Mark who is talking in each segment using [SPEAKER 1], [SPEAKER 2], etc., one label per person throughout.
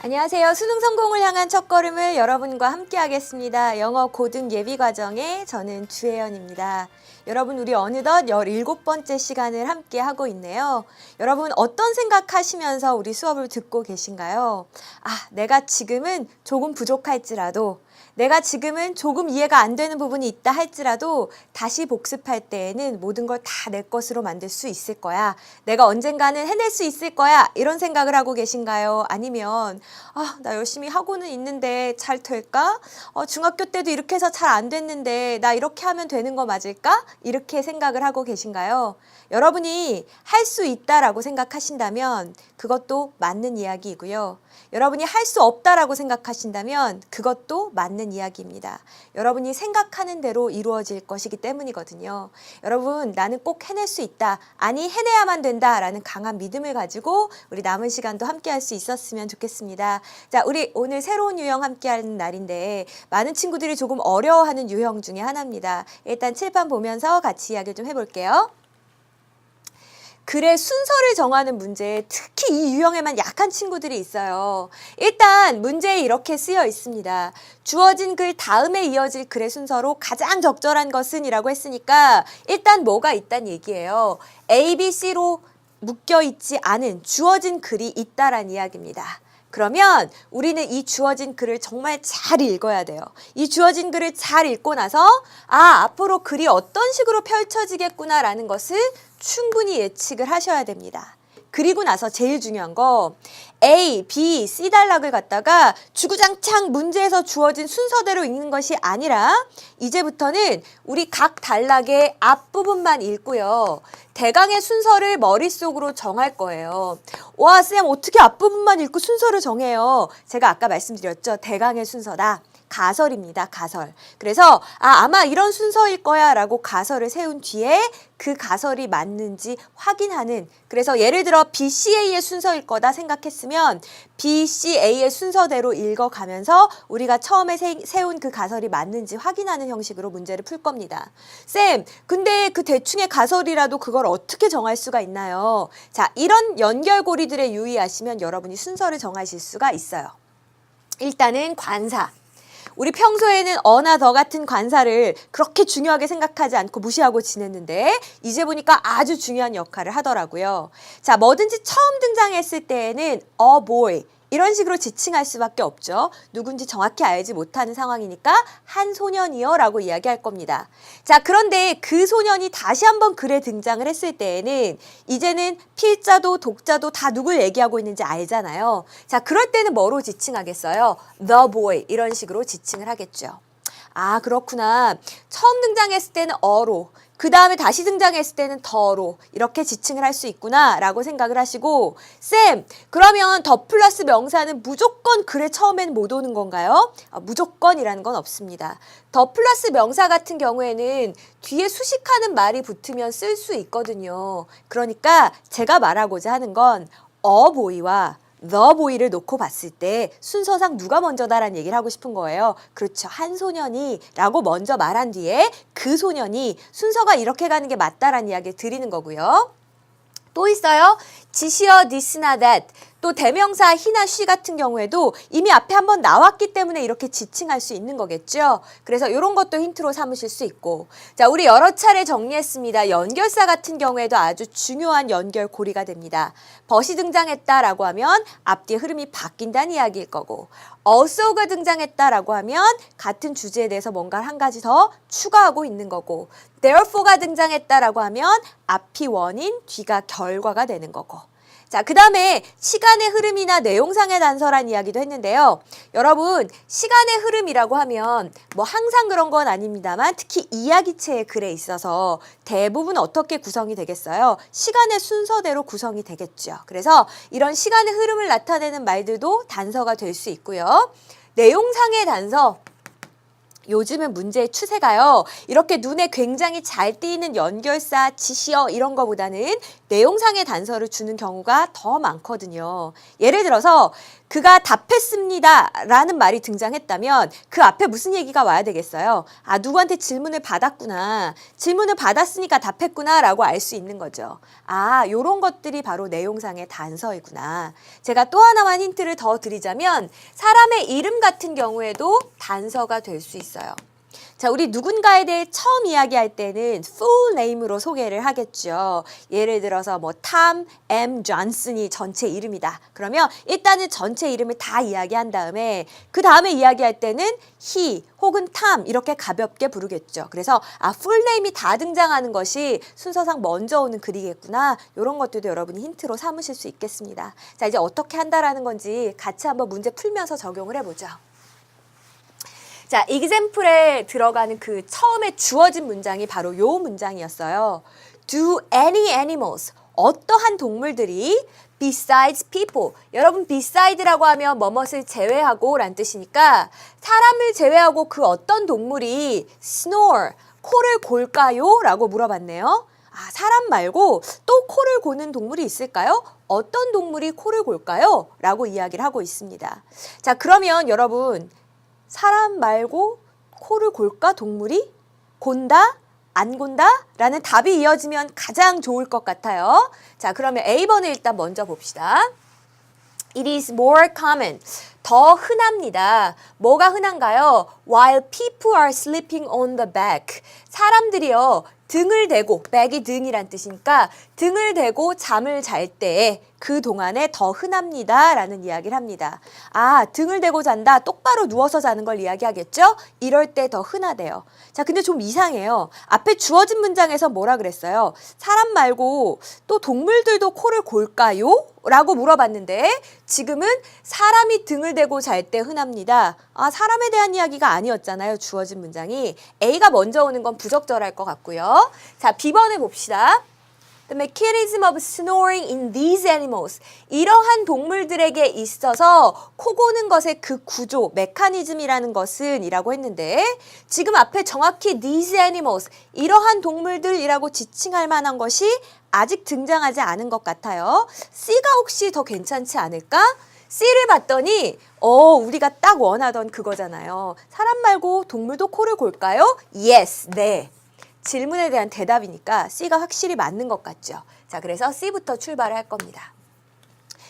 [SPEAKER 1] 안녕하세요. 수능 성공을 향한 첫걸음을 여러분과 함께 하겠습니다. 영어 고등 예비과정의 저는 주혜연입니다. 여러분, 우리 어느덧 17번째 시간을 함께 하고 있네요. 여러분, 어떤 생각하시면서 우리 수업을 듣고 계신가요? 내가 지금은 조금 부족할지라도, 내가 지금은 조금 이해가 안 되는 부분이 있다 할지라도 다시 복습할 때에는 모든 걸 다 내 것으로 만들 수 있을 거야. 내가 언젠가는 해낼 수 있을 거야. 이런 생각을 하고 계신가요? 아니면 나 열심히 하고는 있는데 잘 될까? 중학교 때도 이렇게 해서 잘 안 됐는데 나 이렇게 하면 되는 거 맞을까? 이렇게 생각을 하고 계신가요? 여러분이 할 수 있다라고 생각하신다면 그것도 맞는 이야기이고요. 여러분이 할 수 없다라고 생각하신다면 그것도 맞는 이야기입니다. 여러분이 생각하는 대로 이루어질 것이기 때문이거든요. 여러분, 나는 꼭 해낼 수 있다. 아니, 해내야만 된다라는 강한 믿음을 가지고 우리 남은 시간도 함께 할 수 있었으면 좋겠습니다. 자, 우리 오늘 새로운 유형 함께 하는 날인데 많은 친구들이 조금 어려워하는 유형 중에 하나입니다. 일단 칠판 보면서 같이 이야기를 좀 해볼게요. 글의 순서를 정하는 문제, 특히 이 유형에만 약한 친구들이 있어요. 일단 문제에 이렇게 쓰여 있습니다. 주어진 글 다음에 이어질 글의 순서로 가장 적절한 것은 이라고 했으니까 일단 뭐가 있단 얘기예요. A, B, C로 묶여있지 않은 주어진 글이 있다란 이야기입니다. 그러면 우리는 이 주어진 글을 정말 잘 읽어야 돼요. 이 주어진 글을 잘 읽고 나서 앞으로 글이 어떤 식으로 펼쳐지겠구나라는 것을 충분히 예측을 하셔야 됩니다. 그리고 나서 제일 중요한 거 A, B, C 단락을 갖다가 주구장창 문제에서 주어진 순서대로 읽는 것이 아니라 이제부터는 우리 각 단락의 앞부분만 읽고요. 대강의 순서를 머릿속으로 정할 거예요. 와, 쌤 어떻게 앞부분만 읽고 순서를 정해요? 제가 아까 말씀드렸죠. 대강의 순서다. 가설입니다. 가설. 그래서 아마 이런 순서일 거야 라고 가설을 세운 뒤에 그 가설이 맞는지 확인하는, 그래서 예를 들어 BCA의 순서일 거다 생각했으면 BCA의 순서대로 읽어가면서 우리가 처음에 세운 그 가설이 맞는지 확인하는 형식으로 문제를 풀 겁니다. 쌤, 근데 그 대충의 가설이라도 그걸 어떻게 정할 수가 있나요? 자, 이런 연결고리들에 유의하시면 여러분이 순서를 정하실 수가 있어요. 일단은 관사. 우리 평소에는 어나 더 같은 관사를 그렇게 중요하게 생각하지 않고 무시하고 지냈는데 이제 보니까 아주 중요한 역할을 하더라고요. 자, 뭐든지 처음 등장했을 때에는 a boy 이런 식으로 지칭할 수밖에 없죠. 누군지 정확히 알지 못하는 상황이니까 한 소년이요 라고 이야기할 겁니다. 자, 그런데 그 소년이 다시 한번 글에 등장을 했을 때에는 이제는 필자도 독자도 다 누굴 얘기하고 있는지 알잖아요. 자, 그럴 때는 뭐로 지칭하겠어요? The boy 이런 식으로 지칭을 하겠죠. 그렇구나. 처음 등장했을 때는 어로, 그 다음에 다시 등장했을 때는 더로 이렇게 지칭을 할 수 있구나 라고 생각을 하시고, 쌤, 그러면 더 플러스 명사는 무조건 글의 처음에는 못 오는 건가요? 무조건이라는 건 없습니다. 더 플러스 명사 같은 경우에는 뒤에 수식하는 말이 붙으면 쓸 수 있거든요. 그러니까 제가 말하고자 하는 건 어보이와 The boy를 놓고 봤을 때 순서상 누가 먼저다라는 얘기를 하고 싶은 거예요. 그렇죠. 한 소년이 라고 먼저 말한 뒤에 그 소년이 순서가 이렇게 가는 게 맞다라는 이야기를 드리는 거고요. 또 있어요. 지시어 this나 that. 또 대명사 he나 she 같은 경우에도 이미 앞에 한번 나왔기 때문에 이렇게 지칭할 수 있는 거겠죠. 그래서 이런 것도 힌트로 삼으실 수 있고. 자, 우리 여러 차례 정리했습니다. 연결사 같은 경우에도 아주 중요한 연결고리가 됩니다. 벗이 등장했다라고 하면 앞뒤 흐름이 바뀐다는 이야기일 거고, also가 등장했다라고 하면 같은 주제에 대해서 뭔가 한 가지 더 추가하고 있는 거고, therefore가 등장했다라고 하면 앞이 원인, 뒤가 결과가 되는 거고. 자, 그 다음에 시간의 흐름이나 내용상의 단서란 이야기도 했는데요. 여러분, 시간의 흐름이라고 하면 뭐 항상 그런 건 아닙니다만 특히 이야기체의 글에 있어서 대부분 어떻게 구성이 되겠어요? 시간의 순서대로 구성이 되겠죠. 그래서 이런 시간의 흐름을 나타내는 말들도 단서가 될 수 있고요. 내용상의 단서. 요즘은 문제의 추세가요. 이렇게 눈에 굉장히 잘 띄는 연결사, 지시어 이런 거보다는 내용상의 단서를 주는 경우가 더 많거든요. 예를 들어서 그가 답했습니다 라는 말이 등장했다면 그 앞에 무슨 얘기가 와야 되겠어요? 아, 누구한테 질문을 받았구나. 질문을 받았으니까 답했구나 라고 알 수 있는 거죠. 아, 요런 것들이 바로 내용상의 단서이구나. 제가 또 하나만 힌트를 더 드리자면 사람의 이름 같은 경우에도 단서가 될 수 있어요. 자, 우리 누군가에 대해 처음 이야기할 때는 full name으로 소개를 하겠죠. 예를 들어서 뭐 탐 M 존슨이 전체 이름이다. 그러면 일단은 전체 이름을 다 이야기한 다음에 그 다음에 이야기할 때는 he 혹은 탐 이렇게 가볍게 부르겠죠. 그래서 아, full name이 다 등장하는 것이 순서상 먼저 오는 글이겠구나. 이런 것들도 여러분이 힌트로 삼으실 수 있겠습니다. 자, 이제 어떻게 한다라는 건지 같이 한번 문제 풀면서 적용을 해보죠. 자, example에 들어가는 그 처음에 주어진 문장이 바로 요 문장이었어요. Do any animals, 어떠한 동물들이 besides people. 여러분 beside라고 하면 뭐뭇을 제외하고 라는 뜻이니까 사람을 제외하고 그 어떤 동물이 snore, 코를 골까요? 라고 물어봤네요. 아, 사람 말고 또 코를 고는 동물이 있을까요? 어떤 동물이 코를 골까요? 라고 이야기를 하고 있습니다. 자, 그러면 여러분 사람 말고 코를 골까 동물이? 곤다? 안 곤다? 라는 답이 이어지면 가장 좋을 것 같아요. 자, 그러면 A번을 일단 먼저 봅시다. It is more common. 더 흔합니다. 뭐가 흔한가요? While people are sleeping on the back. 사람들이요. 등을 대고, back이 등이란 뜻이니까 등을 대고 잠을 잘 때 그 동안에 더 흔합니다 라는 이야기를 합니다. 아, 등을 대고 잔다, 똑바로 누워서 자는 걸 이야기하겠죠? 이럴 때 더 흔하대요. 자, 근데 좀 이상해요. 앞에 주어진 문장에서 뭐라 그랬어요? 사람 말고 또 동물들도 코를 골까요? 라고 물어봤는데 지금은 사람이 등을 대고 잘 때 흔합니다. 아, 사람에 대한 이야기가 아니었잖아요. 주어진 문장이. A가 먼저 오는 건 부적절할 것 같고요. 자, B번에 봅시다. The mechanism of snoring in these animals. 이러한 동물들에게 있어서 코 고는 것의 그 구조, 메커니즘이라는 것은 이라고 했는데 지금 앞에 정확히 these animals, 이러한 동물들이라고 지칭할 만한 것이 아직 등장하지 않은 것 같아요. C가 혹시 더 괜찮지 않을까? C를 봤더니 우리가 딱 원하던 그거잖아요. 사람 말고 동물도 코를 골까요? Yes, 네. 질문에 대한 대답이니까 C가 확실히 맞는 것 같죠. 자, 그래서 C부터 출발을 할 겁니다.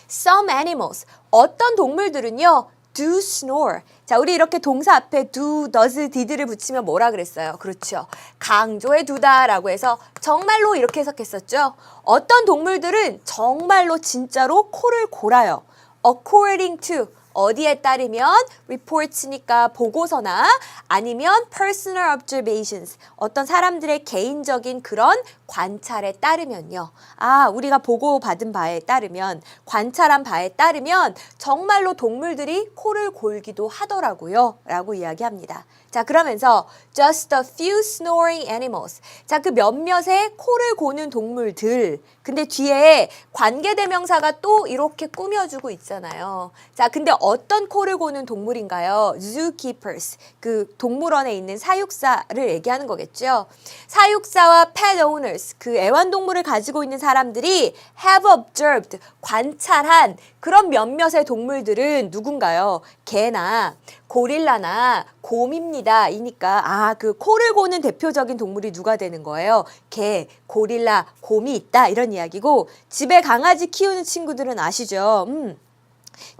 [SPEAKER 1] Some animals, 어떤 동물들은요, do snore. 자, 우리 이렇게 동사 앞에 do, does, did를 붙이면 뭐라 그랬어요? 그렇죠. 강조해 두다라고 해서 정말로 이렇게 해석했었죠. 어떤 동물들은 정말로 진짜로 코를 골아요. According to, 어디에 따르면 reports니까 보고서나 아니면 personal observations, 어떤 사람들의 개인적인 그런 관찰에 따르면요. 아, 우리가 보고받은 바에 따르면, 관찰한 바에 따르면 정말로 동물들이 코를 골기도 하더라고요. 라고 이야기합니다. 자, 그러면서 just a few snoring animals. 자, 그 몇몇의 코를 고는 동물들. 근데 뒤에 관계대명사가 또 이렇게 꾸며주고 있잖아요. 자, 근데 어떤 코를 고는 동물인가요? zookeepers. 그 동물원에 있는 사육사를 얘기하는 거겠죠. 사육사와 pet owners. 그 애완동물을 가지고 있는 사람들이 have observed. 관찰한 그런 몇몇의 동물들은 누군가요? 개나 고릴라나 곰입니다. 이니까 그 코를 고는 대표적인 동물이 누가 되는 거예요? 개, 고릴라, 곰이 있다 이런 이야기고 집에 강아지 키우는 친구들은 아시죠?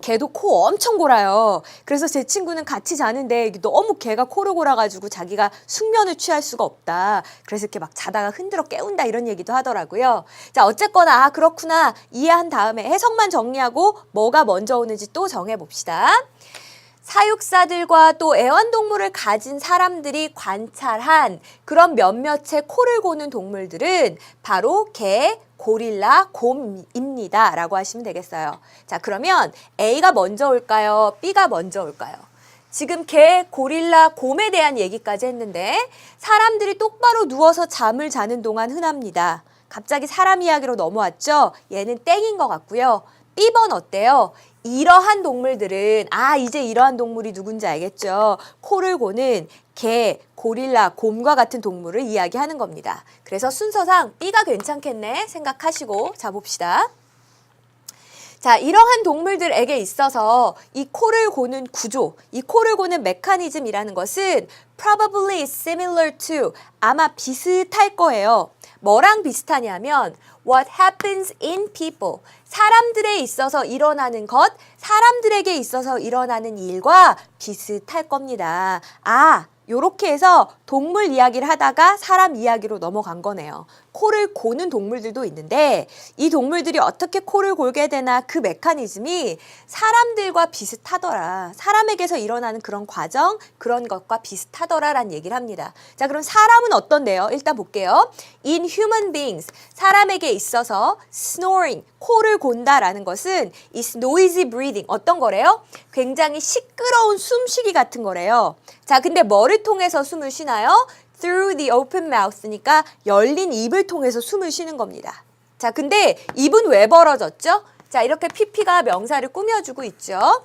[SPEAKER 1] 개도 코 엄청 골아요. 그래서 제 친구는 같이 자는데 너무 개가 코를 골아가지고 자기가 숙면을 취할 수가 없다. 그래서 이렇게 막 자다가 흔들어 깨운다 이런 얘기도 하더라고요. 자, 어쨌거나 그렇구나 이해한 다음에 해석만 정리하고 뭐가 먼저 오는지 또 정해봅시다. 사육사들과 또 애완동물을 가진 사람들이 관찰한 그런 몇몇의 코를 고는 동물들은 바로 개, 고릴라, 곰입니다. 라고 하시면 되겠어요. 자, 그러면 A가 먼저 올까요? B가 먼저 올까요? 지금 개, 고릴라, 곰에 대한 얘기까지 했는데 사람들이 똑바로 누워서 잠을 자는 동안 흔합니다. 갑자기 사람 이야기로 넘어왔죠? 얘는 땡인 것 같고요. B번 어때요? 이러한 동물들은 이제 이러한 동물이 누군지 알겠죠? 코를 고는 개, 고릴라, 곰과 같은 동물을 이야기하는 겁니다. 그래서 순서상 B가 괜찮겠네 생각하시고 자 봅시다. 자, 이러한 동물들에게 있어서 이 코를 고는 구조, 이 코를 고는 메커니즘이라는 것은 probably similar to, 아마 비슷할 거예요. 뭐랑 비슷하냐면 what happens in people, 사람들에 있어서 일어나는 것, 사람들에게 있어서 일어나는 일과 비슷할 겁니다. 아, 요렇게 해서 동물 이야기를 하다가 사람 이야기로 넘어간 거네요. 코를 고는 동물들도 있는데 이 동물들이 어떻게 코를 골게 되나 그 메커니즘이 사람들과 비슷하더라. 사람에게서 일어나는 그런 과정, 그런 것과 비슷하더라라는 얘기를 합니다. 자, 그럼 사람은 어떤데요? 일단 볼게요. In human beings, 사람에게 있어서 snoring, 코를 곤다라는 것은 is noisy breathing, 어떤 거래요? 굉장히 시끄러운 숨쉬기 같은 거래요. 자, 근데 뭐를 통해서 숨을 쉬나요? Through the open mouth니까 열린 입을 통해서 숨을 쉬는 겁니다. 자, 근데 입은 왜 벌어졌죠? 자, 이렇게 PP가 명사를 꾸며주고 있죠.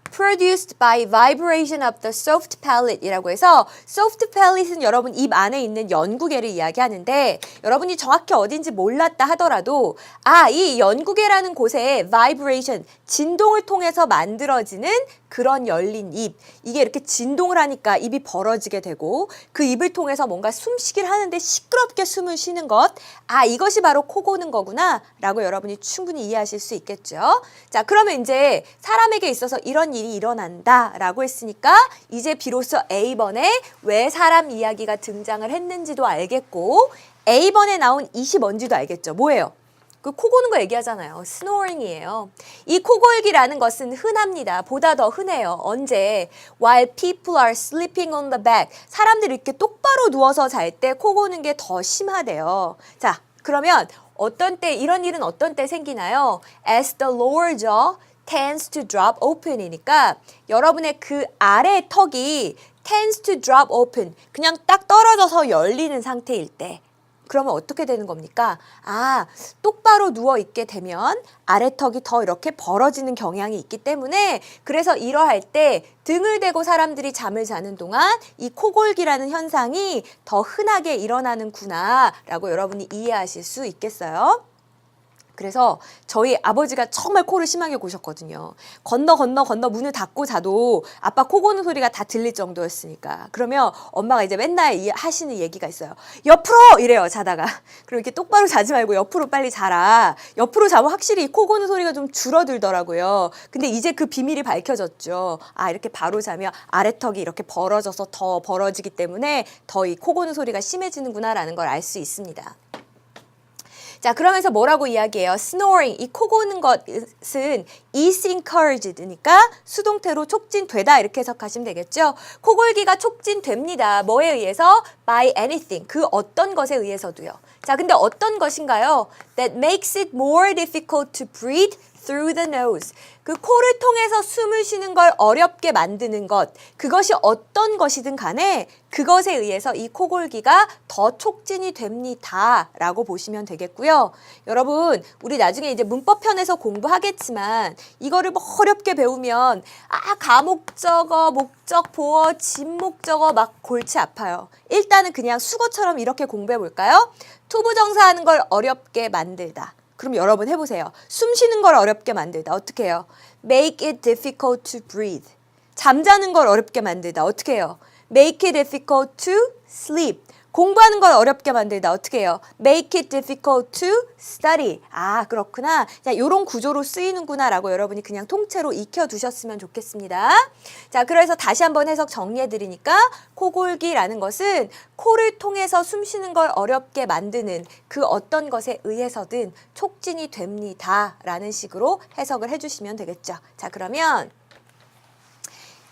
[SPEAKER 1] Produced by vibration of the soft palate 이라고 해서 soft palate는 여러분 입 안에 있는 연구개를 이야기하는데 여러분이 정확히 어딘지 몰랐다 하더라도 이 연구개라는 곳에 vibration, 진동을 통해서 만들어지는 그런 열린 입, 이게 이렇게 진동을 하니까 입이 벌어지게 되고 그 입을 통해서 뭔가 숨쉬기를 하는데 시끄럽게 숨을 쉬는 것, 이것이 바로 코 고는 거구나 라고 여러분이 충분히 이해하실 수 있겠죠. 자, 그러면 이제 사람에게 있어서 이런 일이 일어난다 라고 했으니까 이제 비로소 A번에 왜 사람 이야기가 등장을 했는지도 알겠고 A번에 나온 이시 뭔지도 알겠죠. 뭐예요? 그 코 고는 거 얘기하잖아요. 스노링이에요. 이 코 골기라는 것은 흔합니다. 보다 더 흔해요. 언제? While people are sleeping on the back. 사람들이 이렇게 똑바로 누워서 잘 때 코 고는 게 더 심하대요. 자, 그러면 어떤 때, 이런 일은 어떤 때 생기나요? As the lower jaw tends to drop open이니까 여러분의 그 아래 턱이 tends to drop open. 그냥 딱 떨어져서 열리는 상태일 때. 그러면 어떻게 되는 겁니까? 똑바로 누워있게 되면 아래턱이 더 이렇게 벌어지는 경향이 있기 때문에 그래서 이러할 때 등을 대고 사람들이 잠을 자는 동안 이 코골기라는 현상이 더 흔하게 일어나는구나 라고 여러분이 이해하실 수 있겠어요? 그래서 저희 아버지가 정말 코를 심하게 고셨거든요. 건너 문을 닫고 자도 아빠 코 고는 소리가 다 들릴 정도였으니까. 그러면 엄마가 이제 맨날 하시는 얘기가 있어요. 옆으로! 이래요, 자다가. 그럼 이렇게 똑바로 자지 말고 옆으로 빨리 자라. 옆으로 자면 확실히 코 고는 소리가 좀 줄어들더라고요. 근데 이제 그 비밀이 밝혀졌죠. 이렇게 바로 자면 아래턱이 이렇게 벌어져서 더 벌어지기 때문에 더 이 코 고는 소리가 심해지는구나라는 걸 알 수 있습니다. 자, 그러면서 뭐라고 이야기해요? Snoring, 이 코 고는 것은 is encouraged니까 수동태로 촉진되다 이렇게 해석하시면 되겠죠? 코골기가 촉진됩니다. 뭐에 의해서? By anything, 그 어떤 것에 의해서도요. 자, 근데 어떤 것인가요? That makes it more difficult to breathe through the nose. 그 코를 통해서 숨을 쉬는 걸 어렵게 만드는 것, 그것이 어떤 것이든 간에 그것에 의해서 이 코골기가 더 촉진이 됩니다 라고 보시면 되겠고요. 여러분, 우리 나중에 이제 문법편에서 공부하겠지만 이거를 뭐 어렵게 배우면 가목적어, 목적보어, 진목적어 막 골치 아파요. 일단은 그냥 수거처럼 이렇게 공부해 볼까요? 투부정사하는 걸 어렵게 만들다. 그럼 여러분 해보세요. 숨 쉬는 걸 어렵게 만들다. 어떻게 해요? Make it difficult to breathe. 잠자는 걸 어렵게 만들다. 어떻게 해요? Make it difficult to sleep. 공부하는 걸 어렵게 만들다. 어떻게 해요? Make it difficult to study. 그렇구나. 자, 이런 구조로 쓰이는구나 라고 여러분이 그냥 통째로 익혀두셨으면 좋겠습니다. 자, 그래서 다시 한번 해석 정리해드리니까 코골기라는 것은 코를 통해서 숨 쉬는 걸 어렵게 만드는 그 어떤 것에 의해서든 촉진이 됩니다 라는 식으로 해석을 해주시면 되겠죠. 자, 그러면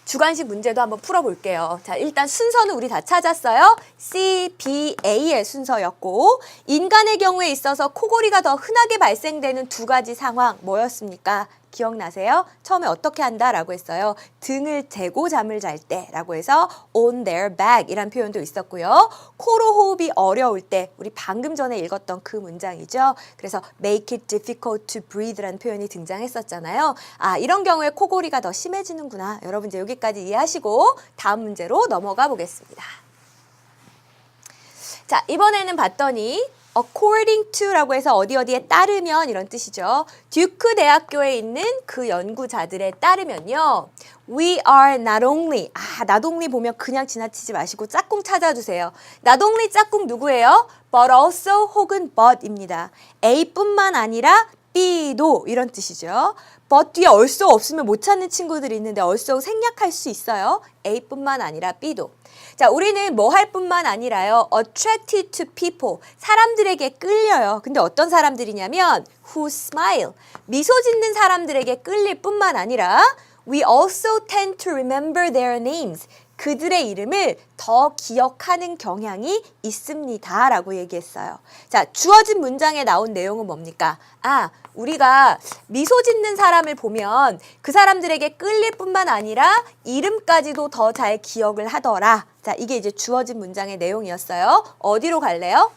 [SPEAKER 1] 주관식 문제도 한번 풀어볼게요. 자, 일단 순서는 우리 다 찾았어요. C, B, A의 순서였고 인간의 경우에 있어서 코골이가 더 흔하게 발생되는 두 가지 상황 뭐였습니까? 기억나세요? 처음에 어떻게 한다라고 했어요. 등을 대고 잠을 잘 때라고 해서 on their back 이란 표현도 있었고요. 코로 호흡이 어려울 때 우리 방금 전에 읽었던 그 문장이죠. 그래서 make it difficult to breathe라는 표현이 등장했었잖아요. 이런 경우에 코골이가 더 심해지는구나. 여러분 이제 여기까지 이해하시고 다음 문제로 넘어가 보겠습니다. 자, 이번에는 봤더니 according to라고 해서 어디 어디에 따르면 이런 뜻이죠. 듀크 대학교에 있는 그 연구자들에 따르면요. We are not only not only 보면 그냥 지나치지 마시고 짝꿍 찾아주세요. not only 짝꿍 누구예요? but also 혹은 but입니다. A뿐만 아니라 B도 이런 뜻이죠. but 뒤에 also 없으면 못 찾는 친구들이 있는데 also 생략할 수 있어요. A뿐만 아니라 B도. 자, 우리는 뭐 할 뿐만 아니라요. attracted to people. 사람들에게 끌려요. 근데 어떤 사람들이냐면 who smile. 미소 짓는 사람들에게 끌릴 뿐만 아니라 we also tend to remember their names. 그들의 이름을 더 기억하는 경향이 있습니다. 라고 얘기했어요. 자, 주어진 문장에 나온 내용은 뭡니까? 우리가 미소 짓는 사람을 보면 그 사람들에게 끌릴 뿐만 아니라 이름까지도 더 잘 기억을 하더라. 자, 이게 이제 주어진 문장의 내용이었어요. 어디로 갈래요?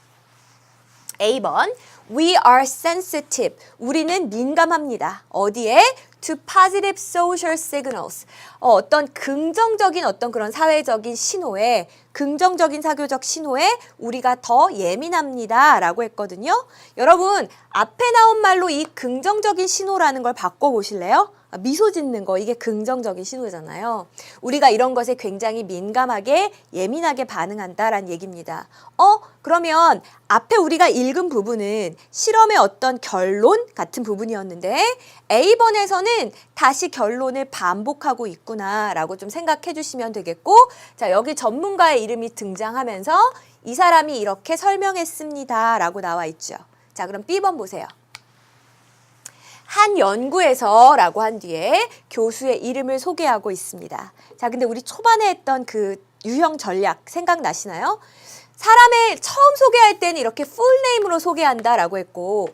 [SPEAKER 1] A번. We are sensitive. 우리는 민감합니다. 어디에? To positive social signals. 어떤 긍정적인 어떤 그런 사회적인 신호에, 긍정적인 사교적 신호에 우리가 더 예민합니다. 라고 했거든요. 여러분, 앞에 나온 말로 이 긍정적인 신호라는 걸 바꿔보실래요? 미소 짓는 거, 이게 긍정적인 신호잖아요. 우리가 이런 것에 굉장히 민감하게, 예민하게 반응한다라는 얘기입니다. 그러면 앞에 우리가 읽은 부분은 실험의 어떤 결론 같은 부분이었는데 A번에서는 다시 결론을 반복하고 있구나라고 좀 생각해 주시면 되겠고, 자, 여기 전문가의 이름이 등장하면서 이 사람이 이렇게 설명했습니다 라고 나와 있죠. 자, 그럼 B번 보세요. 한 연구에서 라고 한 뒤에 교수의 이름을 소개하고 있습니다. 자, 근데 우리 초반에 했던 그 유형 전략 생각나시나요? 사람을 처음 소개할 때는 이렇게 풀네임으로 소개한다라고 했고,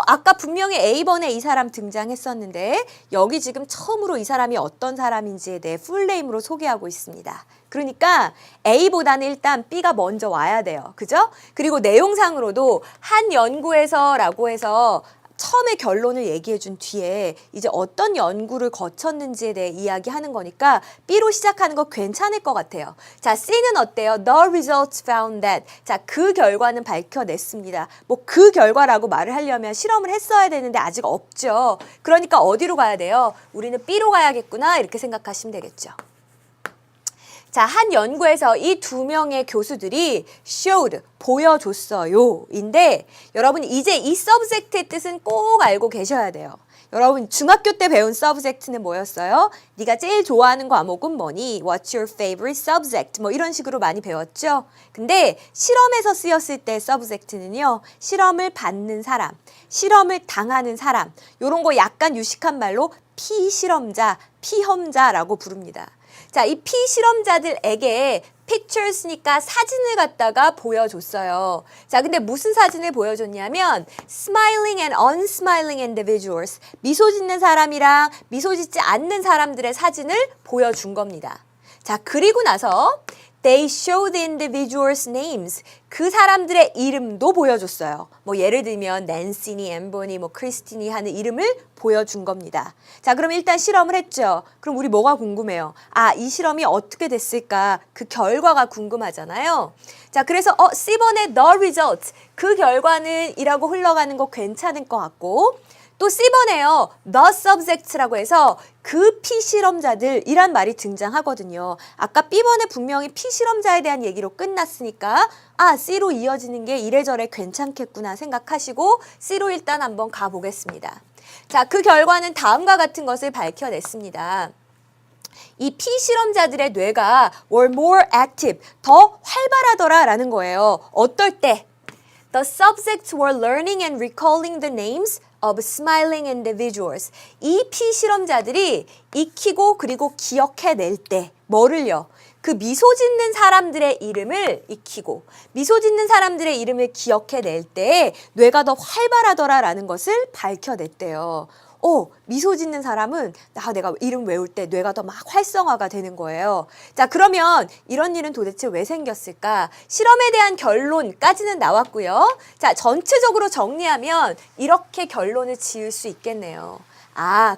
[SPEAKER 1] 아까 분명히 A번에 이 사람 등장했었는데 여기 지금 처음으로 이 사람이 어떤 사람인지에 대해 풀네임으로 소개하고 있습니다. 그러니까 A보다는 일단 B가 먼저 와야 돼요. 그죠? 그리고 내용상으로도 한 연구에서라고 해서 처음에 결론을 얘기해 준 뒤에 이제 어떤 연구를 거쳤는지에 대해 이야기하는 거니까 B로 시작하는 거 괜찮을 것 같아요. 자, C는 어때요? The results found that. 자, 그 결과는 밝혀냈습니다. 뭐 그 결과라고 말을 하려면 실험을 했어야 되는데 아직 없죠. 그러니까 어디로 가야 돼요? 우리는 B로 가야겠구나 이렇게 생각하시면 되겠죠. 자, 한 연구에서 이 두 명의 교수들이 showed, 보여줬어요. 인데 여러분 이제 이 subject의 뜻은 꼭 알고 계셔야 돼요. 여러분 중학교 때 배운 subject는 뭐였어요? 네가 제일 좋아하는 과목은 뭐니? What's your favorite subject? 뭐 이런 식으로 많이 배웠죠? 근데 실험에서 쓰였을 때 subject는요. 실험을 받는 사람, 실험을 당하는 사람, 요런 거 약간 유식한 말로 피실험자, 피험자라고 부릅니다. 자, 이 피실험자들에게 pictures니까 사진을 갖다가 보여줬어요. 자, 근데 무슨 사진을 보여줬냐면 smiling and unsmiling individuals, 미소 짓는 사람이랑 미소 짓지 않는 사람들의 사진을 보여준 겁니다. 자, 그리고 나서 They show the individuals' names. 그 사람들의 이름도 보여줬어요. 뭐 예를 들면 낸시니, 엠버니, 뭐 크리스티니 하는 이름을 보여준 겁니다. 자, 그럼 일단 실험을 했죠. 그럼 우리 뭐가 궁금해요? 이 실험이 어떻게 됐을까? 그 결과가 궁금하잖아요. 자, 그래서 C번의 the result, 그 결과는 이라고 흘러가는 거 괜찮을 것 같고, 또 C번에요. The subject라고 해서 그 피실험자들이란 말이 등장하거든요. 아까 B번에 분명히 피실험자에 대한 얘기로 끝났으니까 C로 이어지는 게 이래저래 괜찮겠구나 생각하시고 C로 일단 한번 가보겠습니다. 자, 그 결과는 다음과 같은 것을 밝혀냈습니다. 이 피실험자들의 뇌가 were more active, 더 활발하더라라는 거예요. 어떨 때? The subjects were learning and recalling the names of smiling individuals. 이 피실험자들이 익히고 그리고 기억해낼 때 뭐를요? 그 미소 짓는 사람들의 이름을 익히고 미소 짓는 사람들의 이름을 기억해낼 때 뇌가 더 활발하더라라는 것을 밝혀냈대요. 미소 짓는 사람은 내가 이름 외울 때 뇌가 더 막 활성화가 되는 거예요. 자, 그러면 이런 일은 도대체 왜 생겼을까? 실험에 대한 결론까지는 나왔고요. 자, 전체적으로 정리하면 이렇게 결론을 지을 수 있겠네요.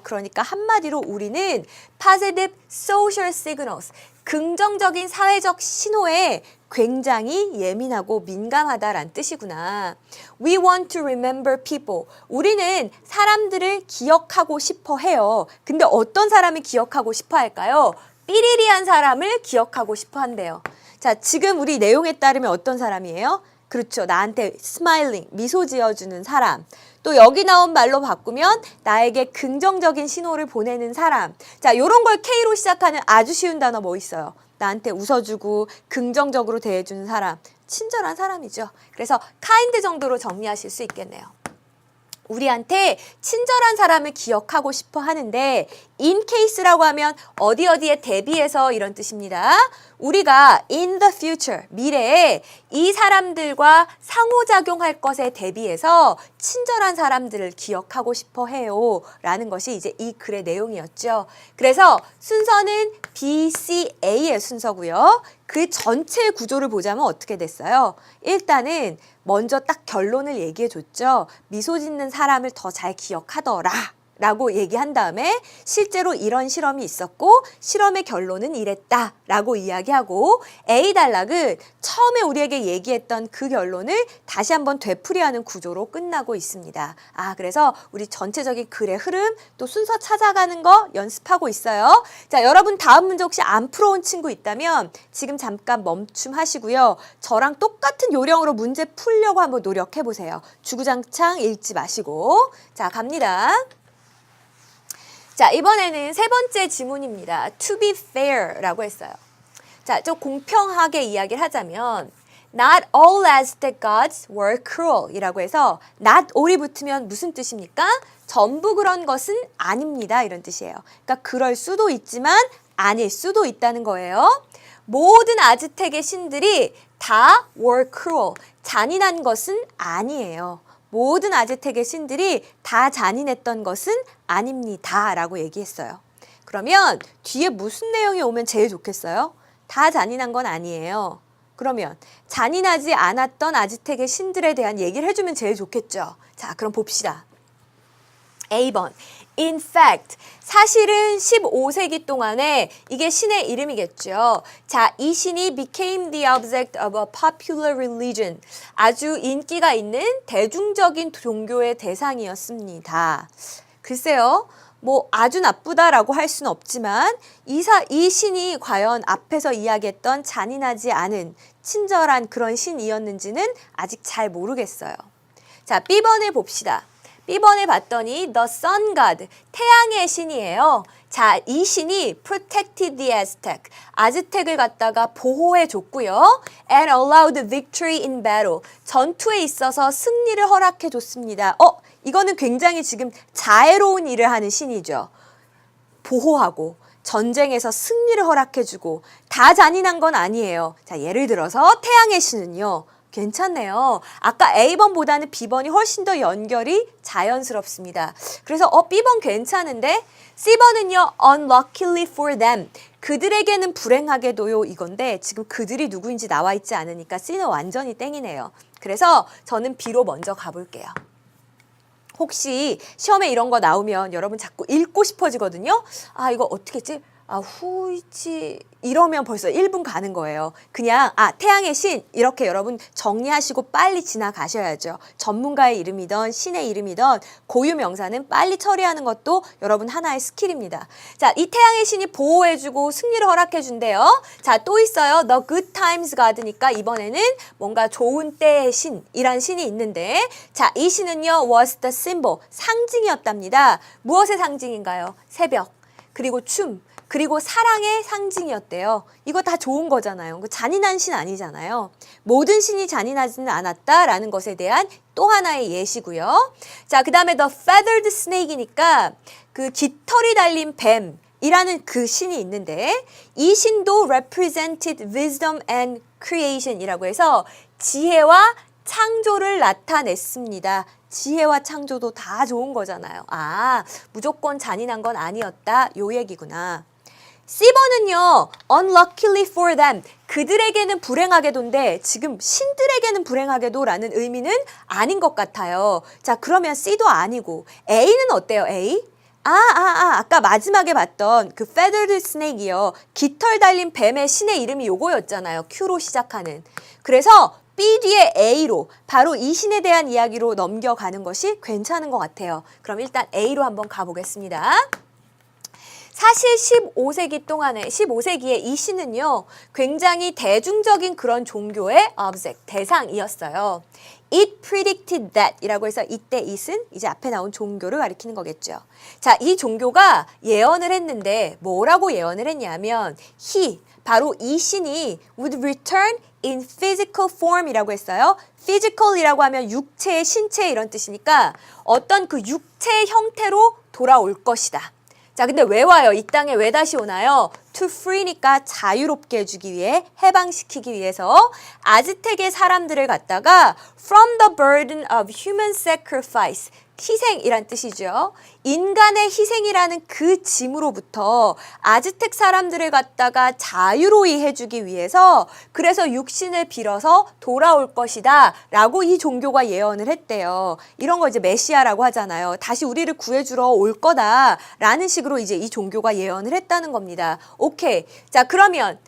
[SPEAKER 1] 그러니까 한마디로 우리는 positive social signals, 긍정적인 사회적 신호에 굉장히 예민하고 민감하다라는 뜻이구나. We want to remember people. 우리는 사람들을 기억하고 싶어 해요. 근데 어떤 사람을 기억하고 싶어 할까요? 삐리리한 사람을 기억하고 싶어 한대요. 자, 지금 우리 내용에 따르면 어떤 사람이에요? 그렇죠. 나한테 스마일링, 미소 지어주는 사람. 또 여기 나온 말로 바꾸면 나에게 긍정적인 신호를 보내는 사람. 자, 요런 걸 K로 시작하는 아주 쉬운 단어 뭐 있어요? 나한테 웃어주고 긍정적으로 대해주는 사람. 친절한 사람이죠. 그래서 kind 정도로 정리하실 수 있겠네요. 우리한테 친절한 사람을 기억하고 싶어 하는데 in case라고 하면 어디에 대비해서 이런 뜻입니다. 우리가 in the future, 미래에 이 사람들과 상호작용할 것에 대비해서 친절한 사람들을 기억하고 싶어 해요. 라는 것이 이제 이 글의 내용이었죠. 그래서 순서는 B, C, A의 순서고요. 그 전체 구조를 보자면 어떻게 됐어요? 일단은 먼저 딱 결론을 얘기해 줬죠. 미소 짓는 사람을 더 잘 기억하더라. 라고 얘기한 다음에 실제로 이런 실험이 있었고 실험의 결론은 이랬다 라고 이야기하고 A 단락은 처음에 우리에게 얘기했던 그 결론을 다시 한번 되풀이하는 구조로 끝나고 있습니다. 그래서 우리 전체적인 글의 흐름 또 순서 찾아가는 거 연습하고 있어요. 자, 여러분 다음 문제 혹시 안 풀어온 친구 있다면 지금 잠깐 멈춤하시고요. 저랑 똑같은 요령으로 문제 풀려고 한번 노력해보세요. 주구장창 읽지 마시고. 자, 갑니다. 자, 이번에는 세 번째 지문입니다. To be fair라고 했어요. 자, 좀 공평하게 이야기를 하자면 Not all Aztec gods were cruel 이라고 해서 not all이 붙으면 무슨 뜻입니까? 전부 그런 것은 아닙니다. 이런 뜻이에요. 그러니까 그럴 수도 있지만 아닐 수도 있다는 거예요. 모든 아즈텍의 신들이 다 were cruel. 잔인한 것은 아니에요. 모든 아즈텍의 신들이 다 잔인했던 것은 아닙니다. 라고 얘기했어요. 그러면 뒤에 무슨 내용이 오면 제일 좋겠어요? 다 잔인한 건 아니에요. 그러면 잔인하지 않았던 아즈텍의 신들에 대한 얘기를 해주면 제일 좋겠죠. 자, 그럼 봅시다. A번. In fact, 사실은 15세기 동안에 이게 신의 이름이겠죠. 자, 이 신이 became the object of a popular religion. 아주 인기가 있는 대중적인 종교의 대상이었습니다. 글쎄요. 뭐 아주 나쁘다라고 할 수는 없지만 이 신이 과연 앞에서 이야기했던 잔인하지 않은 친절한 그런 신이었는지는 아직 잘 모르겠어요. 자, B번을 봅시다. B번에 봤더니 The Sun God, 태양의 신이에요. 자, 이 신이 protected the Aztec, 아즈텍을 갖다가 보호해 줬고요. And allowed victory in battle, 전투에 있어서 승리를 허락해 줬습니다. 이거는 굉장히 지금 자애로운 일을 하는 신이죠. 보호하고 전쟁에서 승리를 허락해 주고 다 잔인한 건 아니에요. 자, 예를 들어서 태양의 신은요. 괜찮네요. 아까 A번보다는 B번이 훨씬 더 연결이 자연스럽습니다. 그래서 B번 괜찮은데 C번은요. Unluckily for them. 그들에게는 불행하게도요. 이건데 지금 그들이 누구인지 나와 있지 않으니까 C는 완전히 땡이네요. 그래서 저는 B로 먼저 가볼게요. 혹시 시험에 이런 거 나오면 여러분 자꾸 읽고 싶어지거든요. 이거 어떻게 했지? 후이치 이러면 벌써 1분 가는 거예요. 그냥 태양의 신 이렇게 여러분 정리하시고 빨리 지나가셔야죠. 전문가의 이름이든 신의 이름이든 고유 명사는 빨리 처리하는 것도 여러분 하나의 스킬입니다. 자, 이 태양의 신이 보호해주고 승리를 허락해준대요. 자, 또 있어요. The Good Times God니까 이번에는 뭔가 좋은 때의 신이란 신이 있는데 자, 이 신은요. was the symbol, 상징이었답니다. 무엇의 상징인가요? 새벽, 그리고 춤, 그리고 사랑의 상징이었대요. 이거 다 좋은 거잖아요. 잔인한 신 아니잖아요. 모든 신이 잔인하지는 않았다라는 것에 대한 또 하나의 예시고요. 자, 그 다음에 The Feathered Snake이니까 그 깃털이 달린 뱀이라는 그 신이 있는데 이 신도 represented wisdom and creation이라고 해서 지혜와 창조를 나타냈습니다. 지혜와 창조도 다 좋은 거잖아요. 무조건 잔인한 건 아니었다. 요 얘기구나. C번은요. Unluckily for them. 그들에게는 불행하게도인데 지금 신들에게는 불행하게도라는 의미는 아닌 것 같아요. 자, 그러면 C도 아니고 A는 어때요? A? 아까 마지막에 봤던 그 feathered snake이요. 깃털 달린 뱀의 신의 이름이 요거였잖아요. Q로 시작하는. 그래서 B 뒤에 A로 바로 이 신에 대한 이야기로 넘겨가는 것이 괜찮은 것 같아요. 그럼 일단 A로 한번 가보겠습니다. 사실 15세기에 이 신은요, 굉장히 대중적인 그런 종교의 object, 대상이었어요. It predicted that 이라고 해서 이때 it은 이제 앞에 나온 종교를 가리키는 거겠죠. 자, 이 종교가 예언을 했는데 뭐라고 예언을 했냐면 바로 이 신이 would return in physical form 이라고 했어요. physical이라고 하면 육체, 신체 이런 뜻이니까 어떤 그 육체 형태로 돌아올 것이다. 자, 근데 왜 와요? 이 땅에 왜 다시 오나요? To free니까 자유롭게 해주기 위해, 해방시키기 위해서 아즈텍의 사람들을 갖다가 from the burden of human sacrifice, 희생이란 뜻이죠. 인간의 희생이라는 그 짐으로부터 아즈텍 사람들을 갖다가 자유로이 해주기 위해서 그래서 육신을 빌어서 돌아올 것이다 라고 이 종교가 예언을 했대요. 이런 거 이제 메시아라고 하잖아요. 다시 우리를 구해주러 올 거다 라는 식으로 이제 이 종교가 예언을 했다는 겁니다. 오케이. 자, 그러면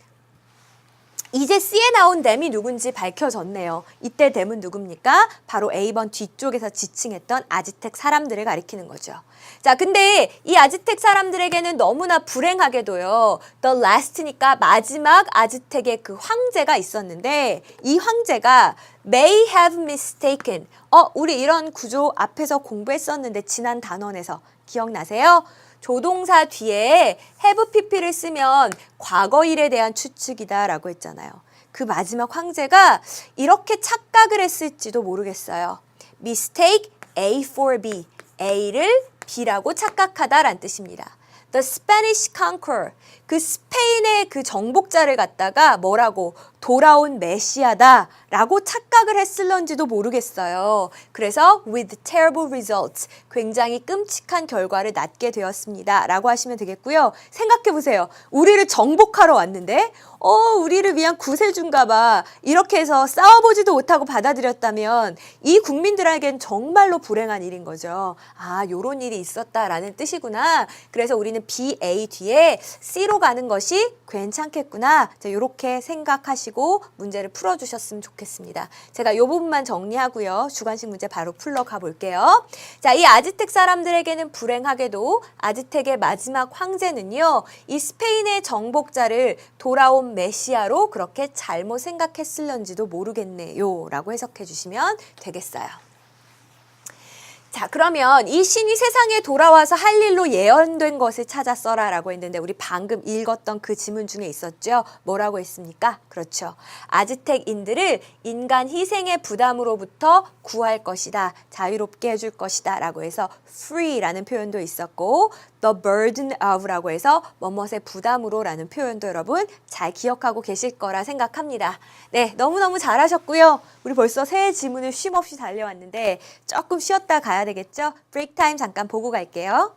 [SPEAKER 1] 이제 C에 나온 댐이 누군지 밝혀졌네요. 이때 댐은 누굽니까? 바로 A번 뒤쪽에서 지칭했던 아즈텍 사람들을 가리키는 거죠. 자, 근데 이 아즈텍 사람들에게는 너무나 불행하게도요. The last니까 마지막 아즈텍의 그 황제가 있었는데 이 황제가 may have mistaken. 우리 이런 구조 앞에서 공부했었는데 지난 단원에서 기억나세요? 조동사 뒤에 have pp를 쓰면 과거 일에 대한 추측이다 라고 했잖아요. 그 마지막 황제가 이렇게 착각을 했을지도 모르겠어요. Mistake A for B. A를 B라고 착각하다라는 뜻입니다. The Spanish conqueror. 그 스페인의 그 정복자를 갖다가 뭐라고 돌아온 메시아다 라고 착각을 했을런지도 모르겠어요. 그래서 with terrible results, 굉장히 끔찍한 결과를 낳게 되었습니다 라고 하시면 되겠고요. 생각해 보세요. 우리를 정복하러 왔는데 우리를 위한 구세주인가 봐. 이렇게 해서 싸워보지도 못하고 받아들였다면 이 국민들에겐 정말로 불행한 일인 거죠. 요런 일이 있었다라는 뜻이구나. 그래서 우리는 B, A 뒤에 C로 가는 것이 괜찮겠구나. 자, 이렇게 생각하시고 문제를 풀어주셨으면 좋겠습니다. 제가 이 부분만 정리하고요. 주관식 문제 바로 풀러 가볼게요. 자, 이 아즈텍 사람들에게는 불행하게도 아즈텍의 마지막 황제는요. 이 스페인의 정복자를 돌아온 메시아로 그렇게 잘못 생각했을런지도 모르겠네요. 라고 해석해 주시면 되겠어요. 자, 그러면 이 신이 세상에 돌아와서 할 일로 예언된 것을 찾아 써라 라고 했는데 우리 방금 읽었던 그 지문 중에 있었죠? 뭐라고 했습니까? 그렇죠. 아즈텍인들을 인간 희생의 부담으로부터 구할 것이다. 자유롭게 해줄 것이다 라고 해서 free라는 표현도 있었고 the burden of라고 해서 뭐뭇의 부담으로 라는 표현도 여러분 잘 기억하고 계실 거라 생각합니다. 네, 너무너무 잘하셨고요. 우리 벌써 새 지문을 쉼없이 달려왔는데 조금 쉬었다 가야 되겠죠? 브레이크 타임 잠깐 보고 갈게요.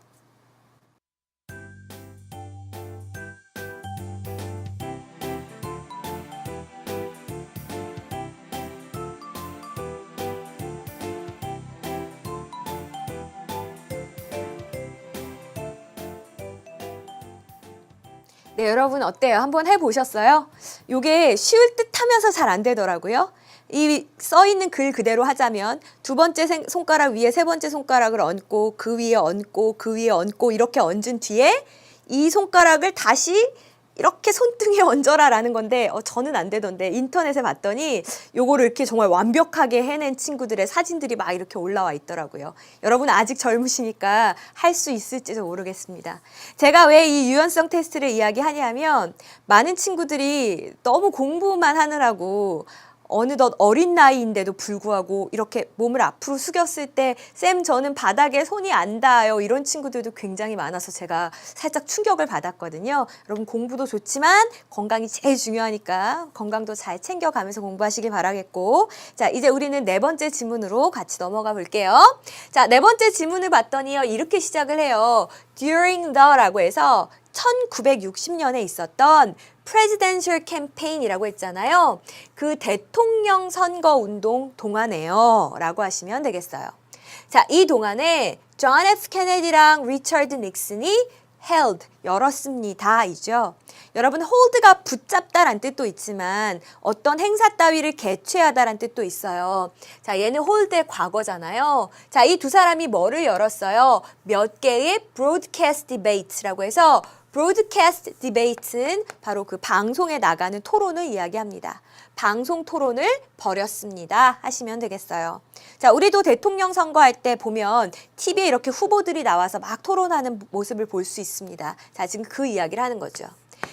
[SPEAKER 1] 네, 여러분 어때요? 한번 해보셨어요? 요게 쉬울 듯 하면서 잘 안 되더라고요. 이 써있는 글 그대로 하자면 두 번째 손가락 위에 세 번째 손가락을 얹고 그 위에 얹고 그 위에 얹고 이렇게 얹은 뒤에 이 손가락을 다시 이렇게 손등에 얹어라 라는 건데 저는 안 되던데 인터넷에 봤더니 요거를 이렇게 정말 완벽하게 해낸 친구들의 사진들이 막 이렇게 올라와 있더라고요. 여러분 아직 젊으시니까 할 수 있을지도 모르겠습니다. 제가 왜 이 유연성 테스트를 이야기하냐면 많은 친구들이 너무 공부만 하느라고 어느덧 어린 나이인데도 불구하고 이렇게 몸을 앞으로 숙였을 때 쌤 저는 바닥에 손이 안 닿아요. 이런 친구들도 굉장히 많아서 제가 살짝 충격을 받았거든요. 여러분 공부도 좋지만 건강이 제일 중요하니까 건강도 잘 챙겨가면서 공부하시길 바라겠고 자 이제 우리는 네 번째 지문으로 같이 넘어가 볼게요. 자, 네 번째 지문을 봤더니요. 이렇게 시작을 해요. During the라고 해서 1960년에 있었던 presidential campaign이라고 했잖아요. 그 대통령 선거 운동 동안에요. 라고 하시면 되겠어요. 자, 이 동안에 존 F 케네디랑 리처드 닉슨이 held, 열었습니다. 이죠. 여러분, hold가 붙잡다란 뜻도 있지만 어떤 행사 따위를 개최하다란 뜻도 있어요. 자, 얘는 hold의 과거잖아요. 자, 이 두 사람이 뭐를 열었어요? 몇 개의 broadcast debates라고 해서 broadcast debate는 바로 그 방송에 나가는 토론을 이야기합니다. 방송 토론을 벌였습니다. 하시면 되겠어요. 자, 우리도 대통령 선거할 때 보면 TV에 이렇게 후보들이 나와서 막 토론하는 모습을 볼 수 있습니다. 자, 지금 그 이야기를 하는 거죠.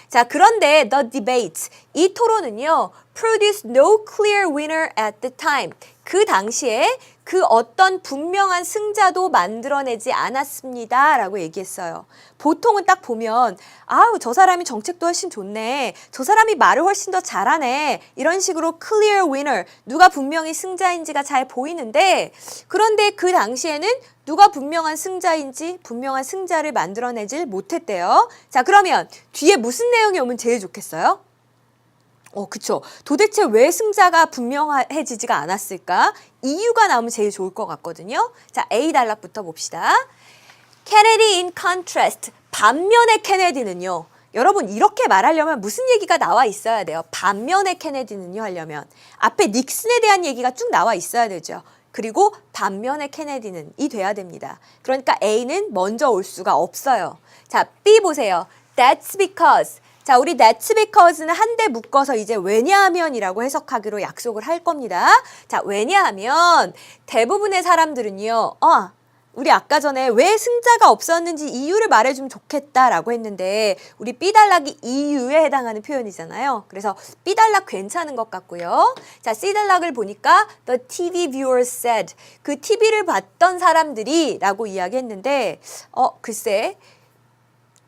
[SPEAKER 1] 자, 그런데 the debate, 이 토론은요, produced no clear winner at the time. 그 당시에 그 어떤 분명한 승자도 만들어내지 않았습니다. 라고 얘기했어요. 보통은 딱 보면 아우, 저 사람이 정책도 훨씬 좋네. 저 사람이 말을 훨씬 더 잘하네. 이런 식으로 clear winner, 누가 분명히 승자인지가 잘 보이는데, 그런데 그 당시에는 누가 분명한 승자인지 분명한 승자를 만들어내질 못했대요. 자, 그러면 뒤에 무슨 내용이 오면 제일 좋겠어요? 그쵸. 도대체 왜 승자가 분명해지지가 않았을까? 이유가 나오면 제일 좋을 것 같거든요. 자, A 단락부터 봅시다. Kennedy in contrast, 반면의 케네디는요. 여러분, 이렇게 말하려면 무슨 얘기가 나와 있어야 돼요? 반면의 케네디는요 하려면 앞에 닉슨에 대한 얘기가 쭉 나와 있어야 되죠. 그리고 반면의 케네디는 이 돼야 됩니다. 그러니까 A는 먼저 올 수가 없어요. 자, B 보세요. That's because. 자, 우리 that's because는 한데 묶어서 이제 왜냐하면이라고 해석하기로 약속을 할 겁니다. 자, 왜냐하면 대부분의 사람들은요. 우리 아까 전에 왜 승자가 없었는지 이유를 말해주면 좋겠다라고 했는데 우리 B단락이 이유에 해당하는 표현이잖아요. 그래서 B단락 괜찮은 것 같고요. 자, C단락을 보니까 the TV viewers said, 그 TV를 봤던 사람들이 라고 이야기했는데 글쎄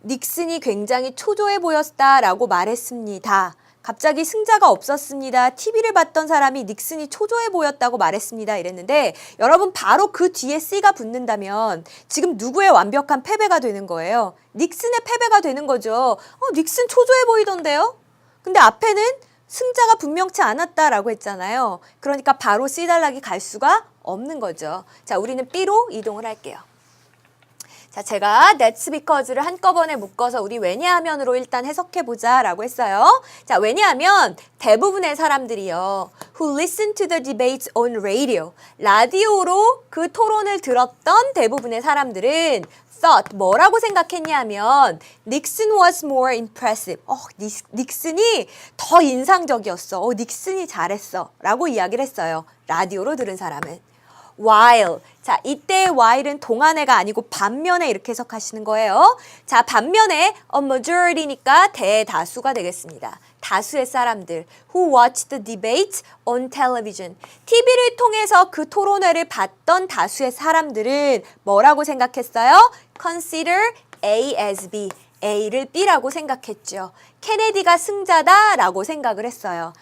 [SPEAKER 1] 닉슨이 굉장히 초조해 보였다라고 말했습니다. 갑자기 승자가 없었습니다. TV를 봤던 사람이 닉슨이 초조해 보였다고 말했습니다. 이랬는데 여러분 바로 그 뒤에 C가 붙는다면 지금 누구의 완벽한 패배가 되는 거예요? 닉슨의 패배가 되는 거죠. 닉슨 초조해 보이던데요? 근데 앞에는 승자가 분명치 않았다라고 했잖아요. 그러니까 바로 C 단락이 갈 수가 없는 거죠. 자, 우리는 B로 이동을 할게요. 자, 제가 that's because를 한꺼번에 묶어서 우리 왜냐하면으로 일단 해석해보자 라고 했어요. 자, 왜냐하면 대부분의 사람들이요. who listen to the debates on radio. 라디오로 그 토론을 들었던 대부분의 사람들은 thought, 뭐라고 생각했냐면 Nixon was more impressive. 닉슨이 더 인상적이었어. 닉슨이 잘했어. 라고 이야기를 했어요. 라디오로 들은 사람은. while. 자, 이때 while은 동안에가 아니고 반면에 이렇게 해석하시는 거예요. 자, 반면에 a majority니까 대다수가 되겠습니다. 다수의 사람들 who watched the debate on television. TV를 통해서 그 토론회를 봤던 다수의 사람들은 뭐라고 생각했어요? consider A as B. A를 B라고 생각했죠. 케네디가 승자다라고 생각을 했어요.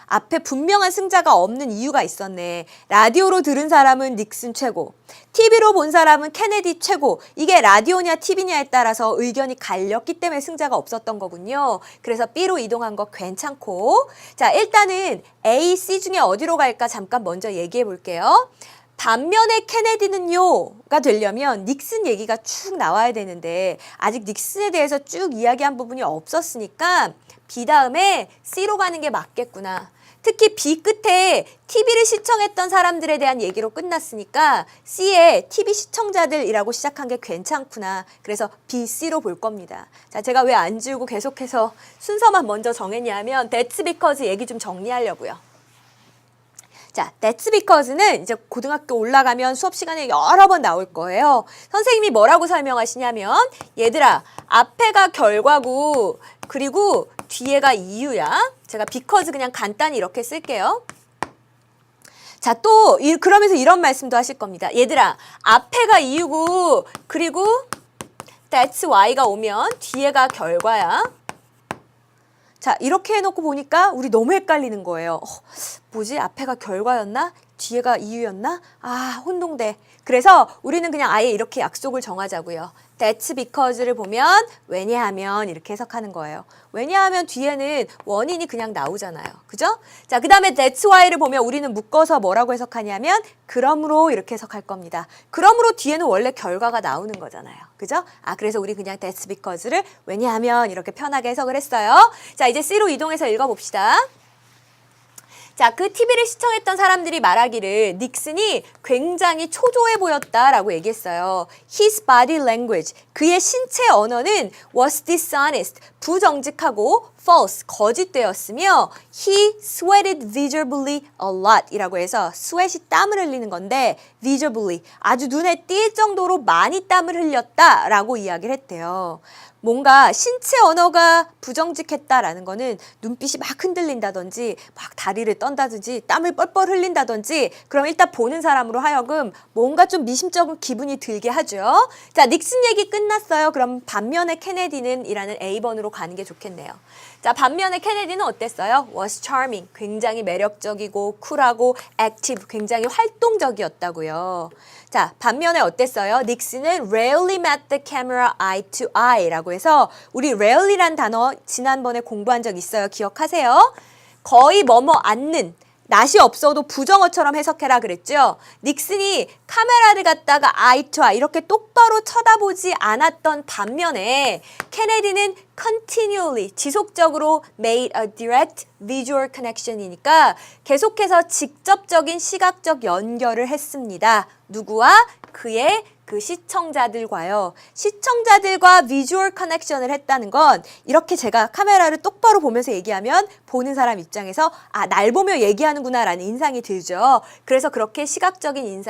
[SPEAKER 1] 앞에 분명한 승자가 없는 이유가 있었네. 라디오로 들은 사람은 닉슨 최고, TV로 본 사람은 케네디 최고. 이게 라디오냐 TV냐에 따라서 의견이 갈렸기 때문에 승자가 없었던 거군요. 그래서 B로 이동한 거 괜찮고. 자, 일단은 A, C 중에 어디로 갈까 잠깐 먼저 얘기해 볼게요. 반면에 케네디는요가 되려면 닉슨 얘기가 쭉 나와야 되는데 아직 닉슨에 대해서 쭉 이야기한 부분이 없었으니까 B 다음에 C로 가는 게 맞겠구나. 특히 B 끝에 TV를 시청했던 사람들에 대한 얘기로 끝났으니까 C에 TV 시청자들이라고 시작한 게 괜찮구나. 그래서 B, C로 볼 겁니다. 자, 제가 왜 안 지우고 계속해서 순서만 먼저 정했냐면 that's because 얘기 좀 정리하려고요. 자, that's because는 이제 고등학교 올라가면 수업 시간에 여러 번 나올 거예요. 선생님이 뭐라고 설명하시냐면 얘들아, 앞에가 결과고 그리고 뒤에가 이유야. 제가 because 그냥 간단히 이렇게 쓸게요. 자, 또 그러면서 이런 말씀도 하실 겁니다. 얘들아, 앞에가 이유고 그리고 that's why가 오면 뒤에가 결과야. 자, 이렇게 해놓고 보니까 우리 너무 헷갈리는 거예요. 뭐지? 앞에가 결과였나? 뒤에가 이유였나? 아, 혼동돼. 그래서 우리는 그냥 아예 이렇게 약속을 정하자고요. That's because를 보면 왜냐하면 이렇게 해석하는 거예요. 왜냐하면 뒤에는 원인이 그냥 나오잖아요. 그죠? 자, 그 다음에 that's why를 보면 우리는 묶어서 뭐라고 해석하냐면 그러므로 이렇게 해석할 겁니다. 그러므로 뒤에는 원래 결과가 나오는 거잖아요. 그죠? 아, 그래서 우리 그냥 that's because를 왜냐하면 이렇게 편하게 해석을 했어요. 자, 이제 C로 이동해서 읽어봅시다. 자, 그 TV를 시청했던 사람들이 말하기를 닉슨이 굉장히 초조해 보였다라고 얘기했어요. His body language, 그의 신체 언어는 was dishonest, 부정직하고 false, 거짓되었으며 he sweated visibly a lot 이라고 해서 sweat이 땀을 흘리는 건데 visibly, 아주 눈에 띌 정도로 많이 땀을 흘렸다라고 이야기를 했대요. 뭔가 신체 언어가 부정직했다라는 거는 눈빛이 막 흔들린다든지 막 다리를 떤다든지 땀을 뻘뻘 흘린다든지 그럼 일단 보는 사람으로 하여금 뭔가 좀 미심쩍은 기분이 들게 하죠. 자, 닉슨 얘기 끝났어요. 그럼 반면에 케네디는 이라는 A번으로 가는 게 좋겠네요. 자, 반면에 케네디는 어땠어요? Was charming, 굉장히 매력적이고 쿨하고 active, 굉장히 활동적이었다고요. 자, 반면에 어땠어요? 닉슨은 rarely met the camera eye to eye라고 해서 우리 rarely란 단어 지난번에 공부한 적 있어요. 기억하세요? 거의 뭐뭐 않는, 낯이 없어도 부정어처럼 해석해라 그랬죠? 닉슨이 카메라를 갖다가 eye to eye 이렇게 똑바로 쳐다보지 않았던 반면에 케네디는 continually, 지속적으로 made a direct visual connection이니까 계속해서 직접적인 시각적 연결을 했습니다. 누구와? 그의 그 시청자들과요. 시청자들과 비주얼 커넥션을 했다는 건 이렇게 제가 카메라를 똑바로 보면서 얘기하면 보는 사람 입장에서 아, 날 보며 얘기하는구나 라는 인상이 들죠. 그래서 그렇게 시각적인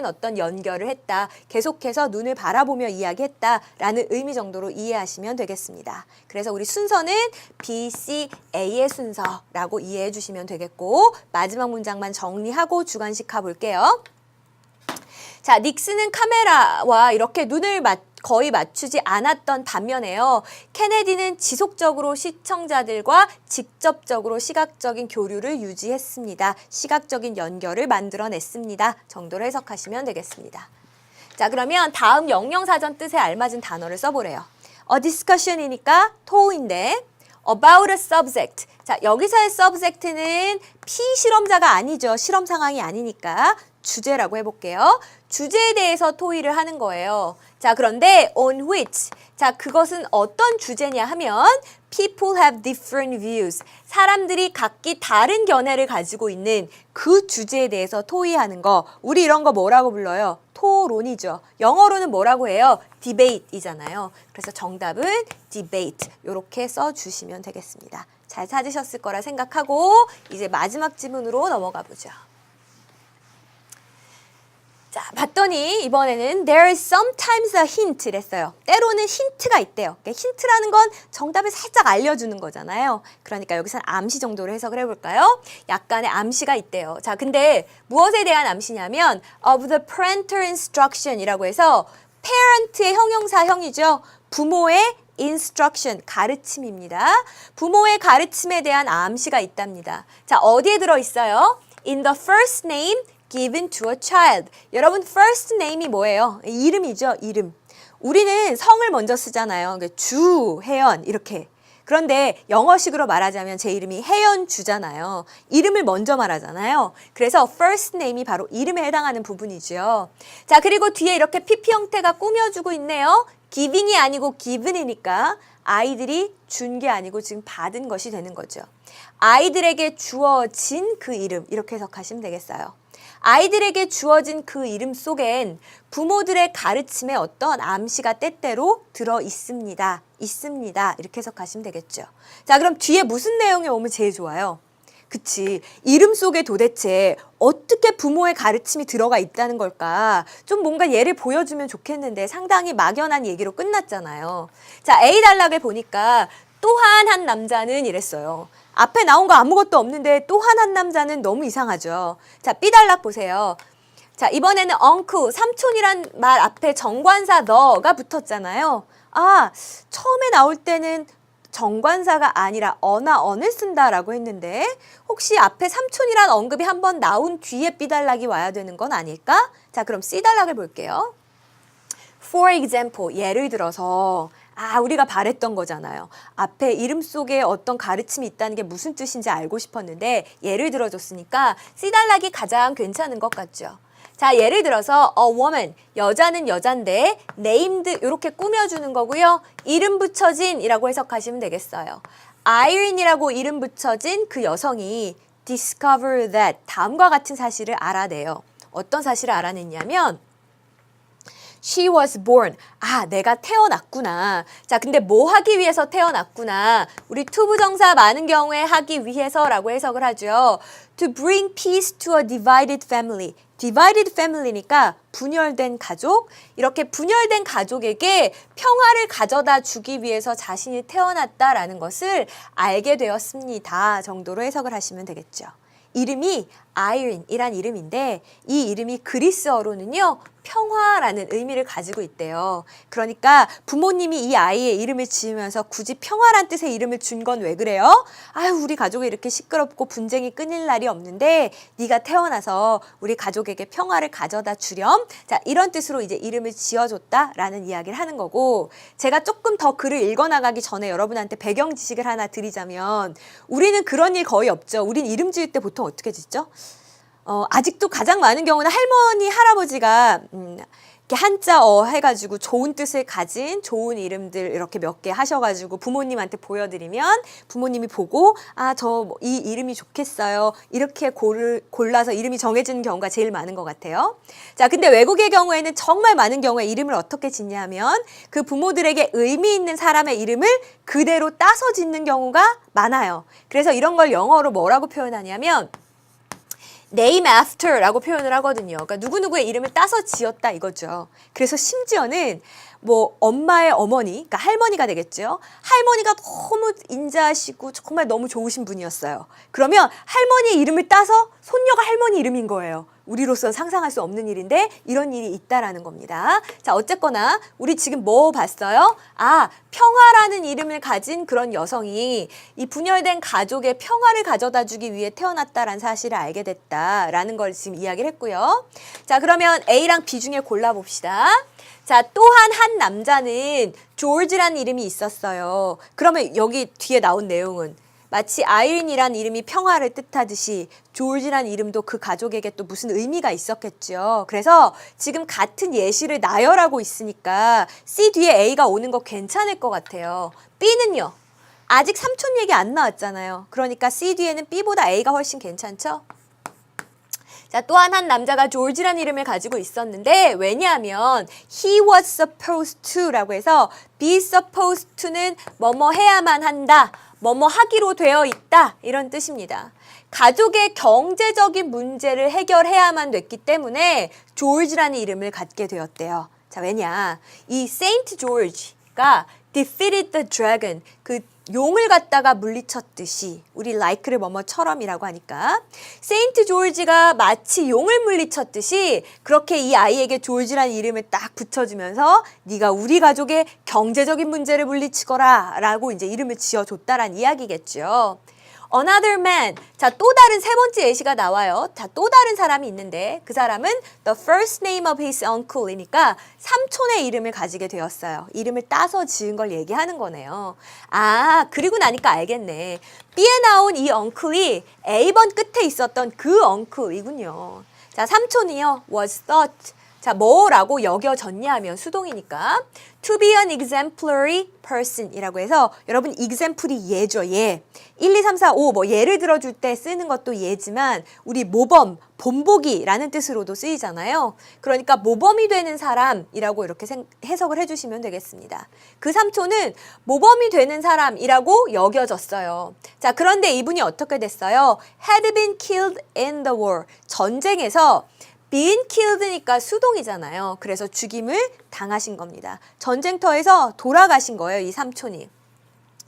[SPEAKER 1] 어떤 연결을 했다. 계속해서 눈을 바라보며 이야기했다 라는 의미 정도로 이해하시면 되겠습니다. 그래서 우리 순서는 B, C, A의 순서라고 이해해 주시면 되겠고 마지막 문장만 정리하고 주관식 가볼게요. 자, 닉슨은 카메라와 이렇게 눈을 거의 맞추지 않았던 반면에요. 케네디는 지속적으로 시청자들과 직접적으로 시각적인 교류를 유지했습니다. 시각적인 연결을 만들어냈습니다. 정도로 해석하시면 되겠습니다. 자, 그러면 다음 영영사전 뜻에 알맞은 단어를 써보래요. A discussion이니까 토인데 about a subject. 자, 여기서의 subject는 피실험자가 아니죠. 실험 상황이 아니니까 주제라고 해볼게요. 주제에 대해서 토의를 하는 거예요. 자, 그런데 on which. 자, 그것은 어떤 주제냐 하면 people have different views. 사람들이 각기 다른 견해를 가지고 있는 그 주제에 대해서 토의하는 거. 우리 이런 거 뭐라고 불러요? 토론이죠. 영어로는 뭐라고 해요? debate이잖아요. 그래서 정답은 debate. 이렇게 써주시면 되겠습니다. 잘 찾으셨을 거라 생각하고 이제 마지막 지문으로 넘어가 보죠. 자, 봤더니 이번에는 there is sometimes a hint 랬어요. 때로는 힌트가 있대요. 그러니까 힌트라는 건 정답을 살짝 알려주는 거잖아요. 그러니까 여기서는 암시 정도로 해석을 해볼까요? 약간의 암시가 있대요. 자, 근데 무엇에 대한 암시냐면 of the parental instruction 이라고 해서 parent의 형용사형이죠. 부모의 instruction, 가르침입니다. 부모의 가르침에 대한 암시가 있답니다. 자, 어디에 들어있어요? In the first name given to a child. 여러분 first name이 뭐예요? 이름이죠. 이름. 우리는 성을 먼저 쓰잖아요. 주혜연 이렇게. 그런데 영어식으로 말하자면 제 이름이 혜연주잖아요. 이름을 먼저 말하잖아요. 그래서 first name이 바로 이름에 해당하는 부분이죠. 자, 그리고 뒤에 이렇게 PP 형태가 꾸며주고 있네요. giving이 아니고 given이니까 아이들이 준 게 아니고 지금 받은 것이 되는 거죠. 아이들에게 주어진 그 이름 이렇게 해석하시면 되겠어요. 아이들에게 주어진 그 이름 속엔 부모들의 가르침에 어떤 암시가 때때로 들어 있습니다. 이렇게 해석하시면 되겠죠. 자, 그럼 뒤에 무슨 내용이 오면 제일 좋아요? 그치. 이름 속에 도대체 어떻게 부모의 가르침이 들어가 있다는 걸까? 좀 뭔가 예를 보여주면 좋겠는데 상당히 막연한 얘기로 끝났잖아요. 자, A 단락을 보니까 또한 한 남자는 이랬어요. 앞에 나온 거 아무것도 없는데 또한 한 남자는 너무 이상하죠. 자, B 단락 보세요. 자, 이번에는 uncle, 삼촌이란 말 앞에 정관사 너가 붙었잖아요. 아, 처음에 나올 때는 정관사가 아니라 어나 언을 쓴다라고 했는데 혹시 앞에 삼촌이란 언급이 한번 나온 뒤에 B단락이 와야 되는 건 아닐까? 자, 그럼 C단락을 볼게요. For example, 예를 들어서 우리가 바랬던 거잖아요. 앞에 이름 속에 어떤 가르침이 있다는 게 무슨 뜻인지 알고 싶었는데 예를 들어줬으니까 C단락이 가장 괜찮은 것 같죠. 자, 예를 들어서 a woman, 여자는 여잔데 named 이렇게 꾸며주는 거고요. 이름 붙여진 이라고 해석하시면 되겠어요. Irene이라고 이름 붙여진 그 여성이 discover that 다음과 같은 사실을 알아내요. 어떤 사실을 알아냈냐면 She was born. 내가 태어났구나. 자, 근데 뭐 하기 위해서 태어났구나. 우리 투부정사 많은 경우에 하기 위해서라고 해석을 하죠. To bring peace to a divided family. divided family니까 분열된 가족. 이렇게 분열된 가족에게 평화를 가져다 주기 위해서 자신이 태어났다라는 것을 알게 되었습니다. 정도로 해석을 하시면 되겠죠. 이름이 Irene이란 이름인데 이 이름이 그리스어로는요. 평화라는 의미를 가지고 있대요. 그러니까 부모님이 이 아이의 이름을 지으면서 굳이 평화란 뜻의 이름을 준 건 왜 그래요? 우리 가족이 이렇게 시끄럽고 분쟁이 끊일 날이 없는데 네가 태어나서 우리 가족에게 평화를 가져다 주렴. 자, 이런 뜻으로 이제 이름을 지어줬다라는 이야기를 하는 거고 제가 조금 더 글을 읽어나가기 전에 여러분한테 배경 지식을 하나 드리자면 우리는 그런 일 거의 없죠. 우린 이름 지을 때 보통 어떻게 짓죠? 아직도 가장 많은 경우는 할머니, 할아버지가 이렇게 한자 해가지고 좋은 뜻을 가진 좋은 이름들 이렇게 몇 개 하셔가지고 부모님한테 보여드리면 부모님이 보고 이 이름이 좋겠어요. 이렇게 골라서 이름이 정해지는 경우가 제일 많은 것 같아요. 자, 근데 외국의 경우에는 정말 많은 경우에 이름을 어떻게 짓냐면 그 부모들에게 의미 있는 사람의 이름을 그대로 따서 짓는 경우가 많아요. 그래서 이런 걸 영어로 뭐라고 표현하냐면 name after라고 표현을 하거든요. 그러니까 누구누구의 이름을 따서 지었다 이거죠. 그래서 심지어는 뭐 엄마의 어머니, 그러니까 할머니가 되겠죠. 할머니가 너무 인자하시고 정말 너무 좋으신 분이었어요. 그러면 할머니의 이름을 따서 손녀가 할머니 이름인 거예요. 우리로서는 상상할 수 없는 일인데 이런 일이 있다라는 겁니다. 자, 어쨌거나 우리 지금 뭐 봤어요? 평화라는 이름을 가진 그런 여성이 이 분열된 가족의 평화를 가져다 주기 위해 태어났다라는 사실을 알게 됐다라는 걸 지금 이야기를 했고요. 자, 그러면 A랑 B 중에 골라봅시다. 자, 또한 한 남자는 조지라는 이름이 있었어요. 그러면 여기 뒤에 나온 내용은 마치 아이린이란 이름이 평화를 뜻하듯이 조지란 이름도 그 가족에게 또 무슨 의미가 있었겠죠. 그래서 지금 같은 예시를 나열하고 있으니까 C 뒤에 A가 오는 거 괜찮을 것 같아요. B는요. 아직 삼촌 얘기 안 나왔잖아요. 그러니까 C 뒤에는 B보다 A가 훨씬 괜찮죠? 자, 또한 한 남자가 조지라는 이름을 가지고 있었는데 왜냐하면 he was supposed to라고 해서 be supposed to는 뭐뭐 해야만 한다, 뭐뭐 하기로 되어 있다 이런 뜻입니다. 가족의 경제적인 문제를 해결해야만 됐기 때문에 조지라는 이름을 갖게 되었대요. 자, 왜냐? 이 세인트 조지가 defeated the dragon, 그 용을 갖다가 물리쳤듯이 우리 like를 뭐뭐처럼이라고 하니까 세인트 조지가 마치 용을 물리쳤듯이 그렇게 이 아이에게 조지라는 이름을 딱 붙여주면서 네가 우리 가족의 경제적인 문제를 물리치거라 라고 이제 이름을 지어줬다란 이야기겠죠. Another man. 자, 또 다른 세 번째 예시가 나와요. 자, 또 다른 사람이 있는데 그 사람은 the first name of his uncle이니까 삼촌의 이름을 가지게 되었어요. 이름을 따서 지은 걸 얘기하는 거네요. 그리고 나니까 알겠네. B에 나온 이 uncle이 A번 끝에 있었던 그 uncle이군요. 자, 삼촌이요. was thought. 자, 뭐라고 여겨졌냐 하면 수동이니까 to be an exemplary person 이라고 해서 여러분 example이 예죠, 예. 1, 2, 3, 4, 5 뭐 예를 들어줄 때 쓰는 것도 예지만 우리 모범, 본보기라는 뜻으로도 쓰이잖아요. 그러니까 모범이 되는 사람이라고 이렇게 해석을 해주시면 되겠습니다. 그 삼촌은 모범이 되는 사람이라고 여겨졌어요. 자, 그런데 이분이 어떻게 됐어요? had been killed in the war. 전쟁에서 been killed니까 수동이잖아요. 그래서 죽임을 당하신 겁니다. 전쟁터에서 돌아가신 거예요, 이 삼촌이.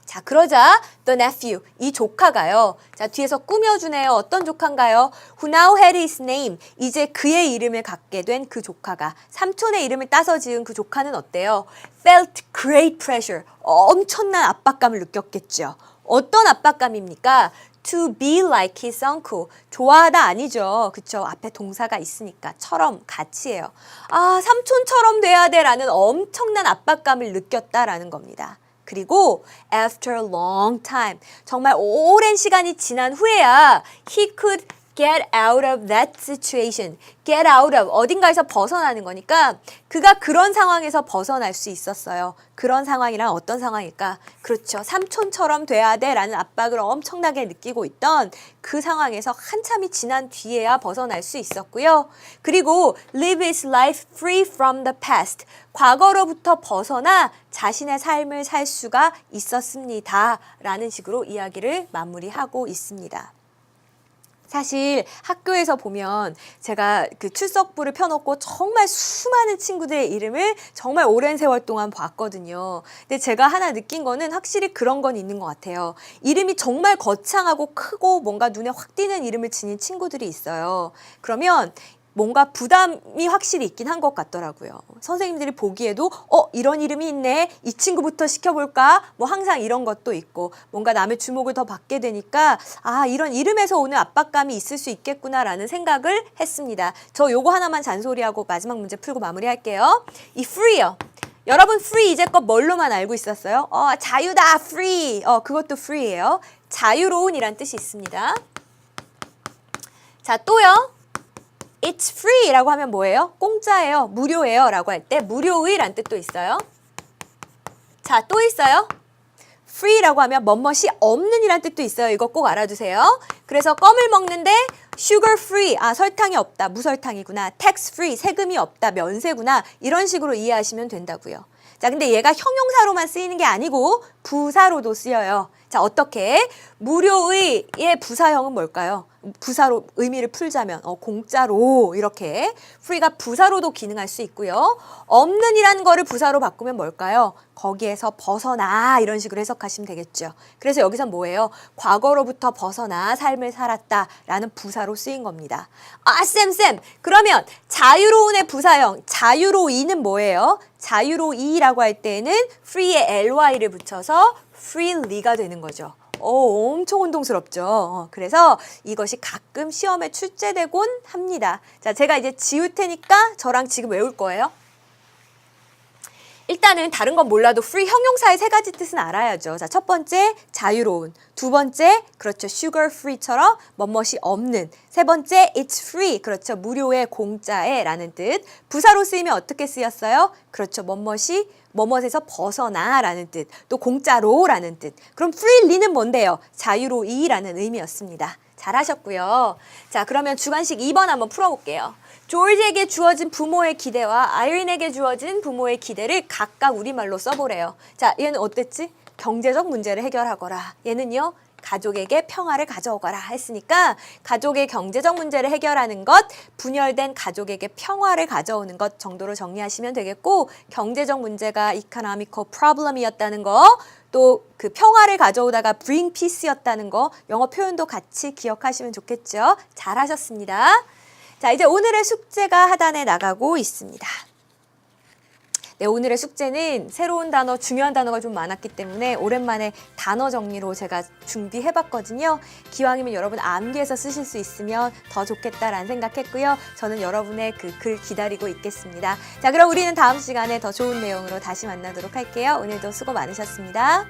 [SPEAKER 1] 자, 그러자 the nephew, 이 조카가요. 자, 뒤에서 꾸며주네요. 어떤 조카인가요? Who now had his name. 이제 그의 이름을 갖게 된 그 조카가, 삼촌의 이름을 따서 지은 그 조카는 어때요? Felt great pressure. 엄청난 압박감을 느꼈겠죠. 어떤 압박감입니까? To be like his uncle. 좋아하다 아니죠. 그쵸? 앞에 동사가 있으니까. 처럼, 같이예요. 아, 삼촌처럼 돼야 돼라는 엄청난 압박감을 느꼈다라는 겁니다. 그리고 after a long time, 정말 오랜 시간이 지난 후에야 he could get out of that situation. get out of, 어딘가에서 벗어나는 거니까 그가 그런 상황에서 벗어날 수 있었어요. 그런 상황이란 어떤 상황일까? 그렇죠. 삼촌처럼 돼야 돼 라는 압박을 엄청나게 느끼고 있던 그 상황에서 한참이 지난 뒤에야 벗어날 수 있었고요. 그리고 live his life free from the past. 과거로부터 벗어나 자신의 삶을 살 수가 있었습니다. 라는 식으로 이야기를 마무리하고 있습니다. 사실 학교에서 보면 제가 그 출석부를 펴놓고 정말 수많은 친구들의 이름을 정말 오랜 세월 동안 봤거든요. 근데 제가 하나 느낀 거는 확실히 그런 건 있는 것 같아요. 이름이 정말 거창하고 크고 뭔가 눈에 확 띄는 이름을 지닌 친구들이 있어요. 그러면 뭔가 부담이 확실히 있긴 한 것 같더라고요. 선생님들이 보기에도 이런 이름이 있네. 이 친구부터 시켜볼까? 뭐 항상 이런 것도 있고 뭔가 남의 주목을 더 받게 되니까 아, 이런 이름에서 오는 압박감이 있을 수 있겠구나라는 생각을 했습니다. 저 요거 하나만 잔소리하고 마지막 문제 풀고 마무리할게요. 이 free요. 여러분 free 이제껏 뭘로만 알고 있었어요? 자유다 free. 그것도 free예요. 자유로운이란 뜻이 있습니다. 자, 또요. It's free 라고 하면 뭐예요? 공짜예요. 무료예요. 라고 할 때 무료의 란 뜻도 있어요. 자, 또 있어요. free 라고 하면 뭐뭇이 없는 이란 뜻도 있어요. 이거 꼭 알아두세요. 그래서 껌을 먹는데 sugar free, 설탕이 없다. 무설탕이구나. tax free, 세금이 없다. 면세구나. 이런 식으로 이해하시면 된다고요. 자, 근데 얘가 형용사로만 쓰이는 게 아니고 부사로도 쓰여요. 자, 어떻게? 무료의의 부사형은 뭘까요? 부사로 의미를 풀자면 공짜로 이렇게 free가 부사로도 기능할 수 있고요. 없는이라는 거를 부사로 바꾸면 뭘까요? 거기에서 벗어나 이런 식으로 해석하시면 되겠죠. 그래서 여기서 뭐예요? 과거로부터 벗어나 삶을 살았다라는 부사로 쓰인 겁니다. 쌤 그러면 자유로운의 부사형 자유로이는 뭐예요? 자유로이라고 할 때는 free에 ly를 붙여서 freely가 되는 거죠. 엄청 혼동스럽죠. 그래서 이것이 가끔 시험에 출제되곤 합니다. 자, 제가 이제 지울 테니까 저랑 지금 외울 거예요. 일단은 다른 건 몰라도 free 형용사의 세 가지 뜻은 알아야죠. 자, 첫 번째 자유로운, 두 번째 그렇죠 sugar free처럼 뭐뭇이 없는, 세 번째 it's free 그렇죠 무료의 공짜의 라는 뜻. 부사로 쓰이면 어떻게 쓰였어요? 그렇죠 뭐뭇에서 벗어나 라는 뜻, 또 공짜로 라는 뜻. 그럼 freely는 뭔데요? 자유로이 라는 의미였습니다. 잘하셨고요. 자, 그러면 주관식 2번 한번 풀어볼게요. 조지에게 주어진 부모의 기대와 아이린에게 주어진 부모의 기대를 각각 우리말로 써보래요. 자, 얘는 어땠지? 경제적 문제를 해결하거라. 얘는요, 가족에게 평화를 가져오거라 했으니까 가족의 경제적 문제를 해결하는 것, 분열된 가족에게 평화를 가져오는 것 정도로 정리하시면 되겠고, 경제적 문제가 economical problem이었다는 거, 또 그 평화를 가져오다가 bring peace였다는 거, 영어 표현도 같이 기억하시면 좋겠죠. 잘하셨습니다. 자, 이제 오늘의 숙제가 하단에 나가고 있습니다. 네, 오늘의 숙제는 새로운 단어, 중요한 단어가 좀 많았기 때문에 오랜만에 단어 정리로 제가 준비해봤거든요. 기왕이면 여러분 암기해서 쓰실 수 있으면 더 좋겠다라는 생각했고요. 저는 여러분의 그 글 기다리고 있겠습니다. 자, 그럼 우리는 다음 시간에 더 좋은 내용으로 다시 만나도록 할게요. 오늘도 수고 많으셨습니다.